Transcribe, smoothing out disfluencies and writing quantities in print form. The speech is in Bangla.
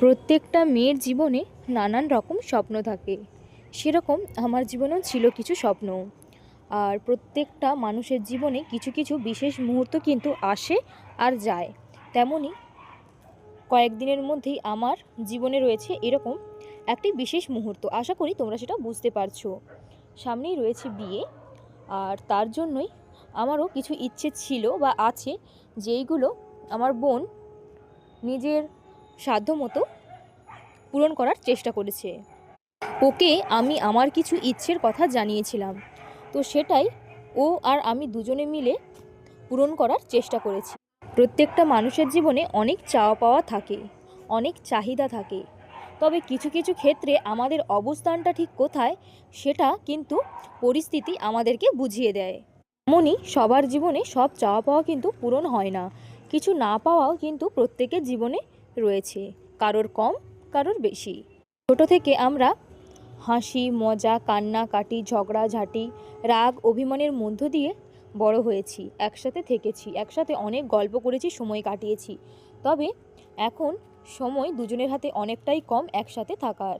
প্রত্যেকটা মেয়ের জীবনে নানান রকম স্বপ্ন থাকে। সেরকম আমার জীবনেও ছিল কিছু স্বপ্ন। আর প্রত্যেকটা মানুষের জীবনে কিছু কিছু বিশেষ মুহূর্ত কিন্তু আসে আর যায়। তেমনই কয়েকদিনের মধ্যেই আমার জীবনে রয়েছে এরকম একটি বিশেষ মুহূর্ত। আশা করি তোমরা সেটা বুঝতে পারছো। সামনেই রয়েছে বিয়ে, আর তার জন্যই আমারও কিছু ইচ্ছে ছিল বা আছে, যেইগুলো আমার বোন নিজের সাধ্যমতো পূরণ করার চেষ্টা করেছে। ওকে আমি আমার কিছু ইচ্ছের কথা জানিয়েছিলাম, তো সেটাই ও আর আমি দুজনে মিলে পূরণ করার চেষ্টা করেছি। প্রত্যেকটা মানুষের জীবনে অনেক চাওয়া পাওয়া থাকে, অনেক চাহিদা থাকে, তবে কিছু কিছু ক্ষেত্রে আমাদের অবস্থানটা ঠিক কোথায় সেটা কিন্তু পরিস্থিতি আমাদেরকে বুঝিয়ে দেয়। এমনই সবার জীবনে সব চাওয়া পাওয়া কিন্তু পূরণ হয় না, কিছু না পাওয়াও কিন্তু প্রত্যেকের জীবনে রয়েছে, কারোর কম কারোর বেশি। ছোট থেকে আমরা হাসি মজা কান্নাকাটি ঝগড়াঝাঁটি রাগ অভিমানের মধ্য দিয়ে বড় হয়েছি, একসাথে থেকেছি, একসাথে অনেক গল্প করেছি, সময় কাটিয়েছি। তবে এখন সময় দুজনের হাতে অনেকটাই কম একসাথে থাকার।